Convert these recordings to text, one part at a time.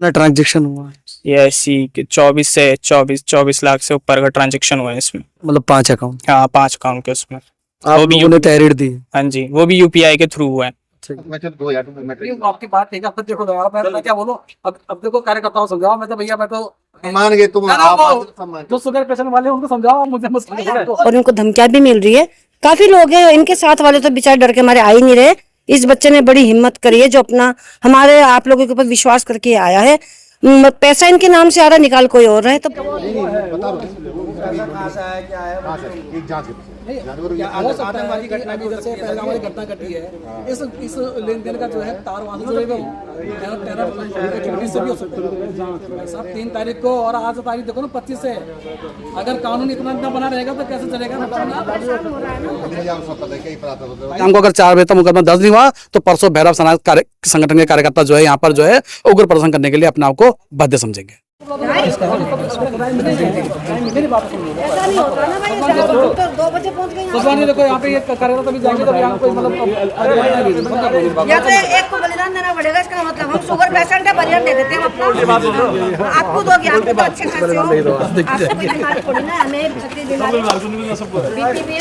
कितना ट्रांजेक्शन हुआ है? ये ऐसी कि 24 लाख से ऊपर का ट्रांजेक्शन हुआ है इसमें। मतलब 5 अकाउंट हाँ 5 अकाउंट के उसमें। आप वो भी लोगों ने तहरीर दी? हाँ जी, वो भी यूपीआई के थ्रू हुआ है। आपकी बात ठीक है, अब देखो मैं क्या बोलूं। अब देखो कार्यकर्ताओं को समझाओ। मैं तो भैया मैं तो मान गए तुम जो शुगर पेशेंट वाले हैं, उनको समझाओ, मुझे मत समझाओ। और उनको धमकियां भी मिल रही है। काफी लोग हैं, इनके साथ वाले तो बेचारे डर के मारे आ ही नहीं रहे। इस बच्चे ने बड़ी हिम्मत करी है, जो अपना हमारे आप लोगों के ऊपर विश्वास करके आया है। पैसा इनके नाम से आ रहा, निकाल कोई और रहा है। तो आतंकवादी घटना भी इधर से पहलगाम वाली घटना घटी है। इस लेन देन का जो है तार वहां से जुड़ेगा, टेरर से भी हो सकता है। सब 3 तारीख को और आज तारीख देखो ना 25 है। अगर कानून इतना बना रहेगा तो कैसे चलेगा? हमको अगर 4 बजे तक मुकदमा दर्ज नहीं हुआ तो परसों भैरव समाज संगठन के कार्यकर्ता जो है यहाँ पर जो है उग्र प्रदर्शन करने के लिए अपने आप को बाध्य समझेंगे। मेरी बात सुनो, ऐसा नहीं होता ना भाई, तो 2 बजे पहुंच गए। देखो यहाँ पे ये कार्यकर्ता तभी जाएंगे तो यहाँ कोई मतलब या तो एक को बलिदान देना पड़ेगा। इसका मतलब हम शुगर पेशेंट है, बलिदान दे देते हैं अपना। आपको दोगे, आपको तो अच्छे खासे हो, आपको कोई बीमारी थोड़ी ना, हमें छत्तीस बीमारी बीपी भी है,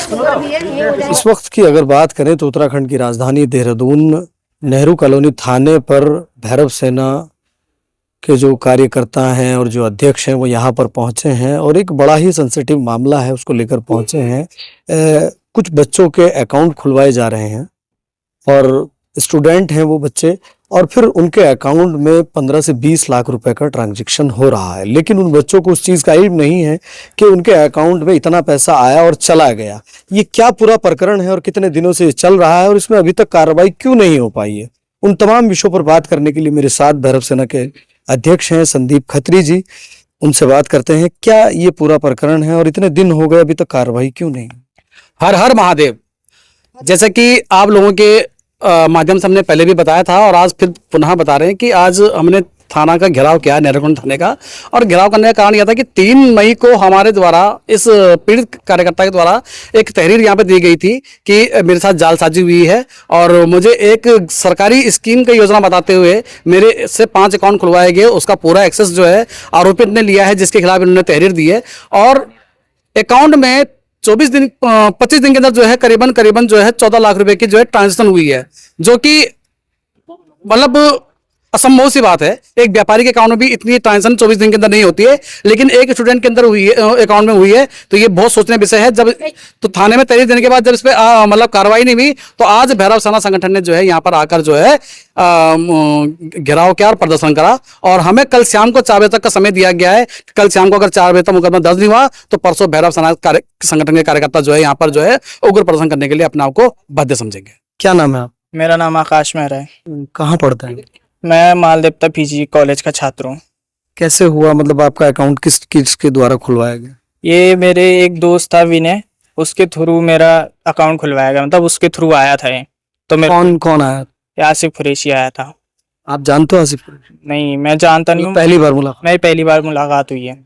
शुगर भी है, ये हो जाएगा। इस वक्त की अगर बात करें तो उत्तराखंड की राजधानी देहरादून नेहरू कॉलोनी थाने पर भैरव सेना के जो कार्यकर्ता हैं और जो अध्यक्ष हैं वो यहाँ पर पहुंचे हैं और एक बड़ा ही सेंसिटिव मामला है उसको लेकर पहुंचे हैं। कुछ बच्चों के अकाउंट खुलवाए जा रहे हैं और स्टूडेंट हैं वो बच्चे, और फिर उनके अकाउंट में 15 से 20 लाख रुपए का ट्रांजैक्शन हो रहा है। लेकिन उन बच्चों को उस चीज़ का इल्म नहीं है कि उनके अकाउंट में इतना पैसा आया और चला गया। ये क्या पूरा प्रकरण है और कितने दिनों से ये चल रहा है और इसमें अभी तक कार्रवाई क्यों नहीं हो पाई है? उन तमाम विषयों पर बात करने के लिए मेरे साथ भैरव सेना के अध्यक्ष हैं संदीप खत्री जी। उनसे बात करते हैं क्या ये पूरा प्रकरण है और इतने दिन हो गए अभी तक कार्रवाई क्यों नहीं? हर हर महादेव। जैसे कि आप लोगों के माध्यम से हमने पहले भी बताया था और आज फिर पुनः बता रहे हैं कि आज हमने थाना का घेराव किया, नेहरू थाने का। और घेराव करने का कारण यह था कि 3 मई को हमारे द्वारा इस पीड़ित कार्यकर्ता के द्वारा एक तहरीर यहाँ पे दी गई थी कि मेरे साथ जालसाजी हुई है और मुझे एक सरकारी स्कीम की योजना बताते हुए मेरे से 5 अकाउंट खुलवाए गए। उसका पूरा एक्सेस जो है आरोपित ने लिया है, जिसके खिलाफ इन्होंने तहरीर दी है। और अकाउंट में 25 दिन के अंदर जो है करीबन जो है 14 लाख रुपए की जो है ट्रांजेक्शन हुई है, जो कि मतलब असंभव सी बात है। एक व्यापारी के अकाउंट में भी इतनी ट्रांजेक्शन 24 दिन के अंदर नहीं होती है, लेकिन एक स्टूडेंट के अंदर हुई है, अकाउंट में हुई है। तो ये बहुत सोचने विषय है। जब तो थाने में तहरीर देने के बाद जब इस पे मतलब कार्रवाई नहीं हुई तो आज भैरव सेना संगठन ने जो है यहाँ पर आकर जो है घेराव किया और प्रदर्शन करा। और हमें कल शाम को 4 बजे तक का समय दिया गया है। कल शाम को अगर 4 बजे तक मुकदमा दर्ज नहीं हुआ तो परसों भैरव सेना संगठन के कार्यकर्ता जो है यहाँ पर जो है उग्र प्रदर्शन करने के लिए अपने आप को बाध्य समझेंगे। क्या नाम है आप? मेरा नाम आकाश मेहरा है। कहाँ पढ़ते हैं? मैं मालदेवता पीजी कॉलेज का छात्र हूँ। कैसे हुआ, मतलब आपका अकाउंट किसके द्वारा खुलवाया गया? ये मेरे एक दोस्त था विनय, उसके थ्रू मेरा अकाउंट खुलवाया गया, मतलब उसके थ्रू आया था ये। तो मेरे कौन आया? आसिफ कुरैशी आया था। आप जानते हो आसिफ? नहीं, मैं जानता नहीं हूँ। पहली बार मुलाकात? मैं पहली बार मुलाकात हुई है।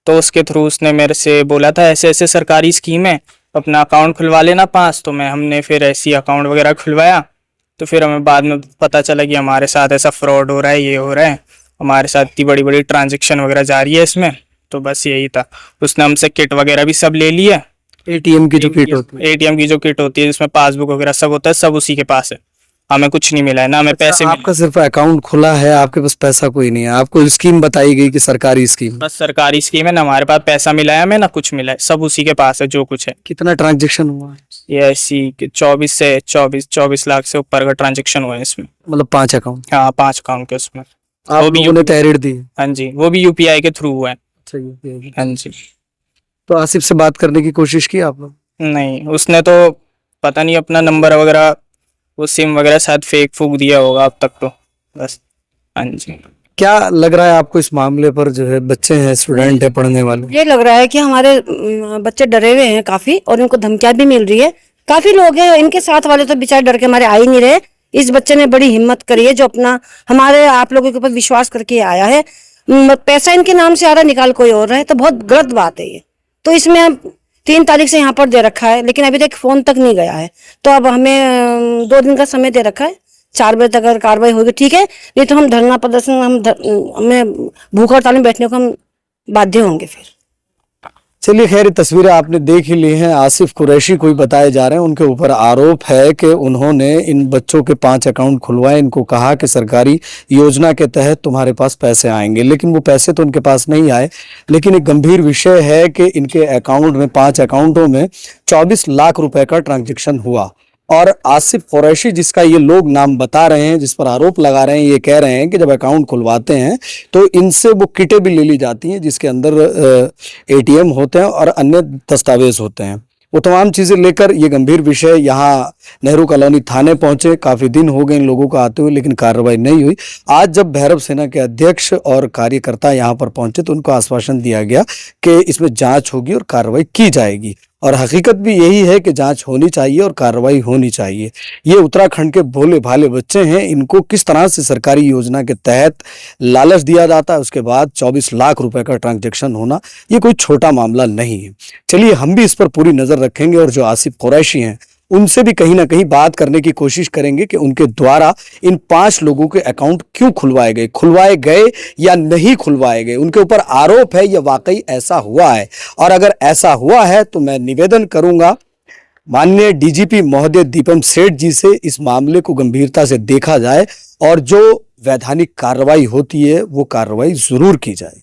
तो उसके थ्रू उसने मेरे से बोला था ऐसे ऐसे सरकारी स्कीम है, अपना अकाउंट खुलवा लेना 5। तो हमने फिर ऐसी अकाउंट वगैरह खुलवाया। तो फिर हमें बाद में पता चला कि हमारे साथ ऐसा फ्रॉड हो रहा है, ये हो रहा है, हमारे साथ इतनी बड़ी बड़ी ट्रांजैक्शन वगैरह जा रही है इसमें। तो बस यही था। उसने हमसे किट वगैरह भी सब ले लिया। एटीएम की जो किट होती है, एटीएम की जो किट होती है जिसमें पासबुक वगैरह सब होता है, सब उसी के पास है। हमें कुछ नहीं मिला है ना, हमें पैसे मिले। आपका सिर्फ अकाउंट खुला है, आपके पास पैसा कोई नहीं है? आपको स्कीम बताई गई कि सरकारी स्कीम? बस सरकारी स्कीम है ना, हमारे पास पैसा मिला है हमें ना कुछ मिला है, सब उसी के पास है जो कुछ है। कितना ट्रांजैक्शन हुआ है? ये ऐसी कि 24 लाख से ऊपर का ट्रांजेक्शन हुआ है इसमें। मतलब 5 अकाउंट? हाँ 5 अकाउंट के उसमें। आप लोगों ने तहरीर दी? हाँ जी, वो भी यूपीआई के थ्रू हुआ है। अच्छा, हाँ जी। तो आसिफ से बात करने की कोशिश की आप लोग? नहीं, उसने तो पता नहीं अपना नंबर वगैरह, वो सिम वगैरह शायद फेक फूक दिया होगा अब तक तो बस। हाँ जी। क्या लग रहा है आपको इस मामले पर? जो है बच्चे हैं, स्टूडेंट है, पढ़ने वाले, ये लग रहा है कि हमारे बच्चे डरे हुए हैं काफी, और उनको धमकियां भी मिल रही है। काफी लोग हैं, इनके साथ वाले तो बेचारे डर के मारे आ ही नहीं रहे। इस बच्चे ने बड़ी हिम्मत करी है, जो अपना हमारे आप लोगों के ऊपर विश्वास करके आया है। पैसा इनके नाम से आ रहा, निकाल कोई और रहा है, तो बहुत गलत बात है ये। तो इसमें 3 तारीख से यहाँ पर दे रखा है, लेकिन अभी तक फोन तक नहीं गया है। तो अब हमें 2 दिन का समय दे रखा है 4 बजे तक अगर कार्रवाई होगी ठीक है, नहीं तो हम धरना प्रदर्शन, हमें भूख हड़ताल में बैठने को हम बाध्य होंगे फिर। चलिए खैर, ये तस्वीरें आपने देख ही ली हैं। आसिफ कुरैशी कोई बताए जा रहे हैं, उनके ऊपर आरोप है कि उन्होंने इन बच्चों के 5 अकाउंट खुलवाए, इनको कहा कि सरकारी योजना के तहत तुम्हारे पास पैसे आएंगे, लेकिन वो पैसे तो उनके पास नहीं आए। लेकिन एक गंभीर विषय है कि इनके अकाउंट में 5 अकाउंटों में 24 लाख रुपए का ट्रांजैक्शन हुआ। और आसिफ कुरैशी, जिसका ये लोग नाम बता रहे हैं, जिस पर आरोप लगा रहे हैं, ये कह रहे हैं कि जब अकाउंट खुलवाते हैं तो इनसे वो किटें भी ले ली जाती हैं जिसके अंदर एटीएम होते हैं और अन्य दस्तावेज होते हैं। वो तमाम चीज़ें लेकर ये गंभीर विषय यहाँ नेहरू कॉलोनी थाने पहुंचे। काफ़ी दिन हो गए इन लोगों को आते हुए, लेकिन कार्रवाई नहीं हुई। आज जब भैरव सेना के अध्यक्ष और कार्यकर्ता यहाँ पर पहुंचे तो उनको आश्वासन दिया गया कि इसमें जांच होगी और कार्रवाई की जाएगी। और हकीकत भी यही है कि जांच होनी चाहिए और कार्रवाई होनी चाहिए। ये उत्तराखंड के भोले भाले बच्चे हैं, इनको किस तरह से सरकारी योजना के तहत लालच दिया जाता है, उसके बाद 24 लाख रुपए का ट्रांजैक्शन होना, ये कोई छोटा मामला नहीं है। चलिए हम भी इस पर पूरी नज़र रखेंगे और जो आसिफ कुरैशी हैं उनसे भी कहीं ना कहीं बात करने की कोशिश करेंगे कि उनके द्वारा इन 5 लोगों के अकाउंट क्यों खुलवाए गए या नहीं खुलवाए गए। उनके ऊपर आरोप है, यह वाकई ऐसा हुआ है, और अगर ऐसा हुआ है तो मैं निवेदन करूंगा माननीय डीजीपी महोदय दीपम सेठ जी से इस मामले को गंभीरता से देखा जाए और जो वैधानिक कार्रवाई होती है वो कार्रवाई जरूर की जाए।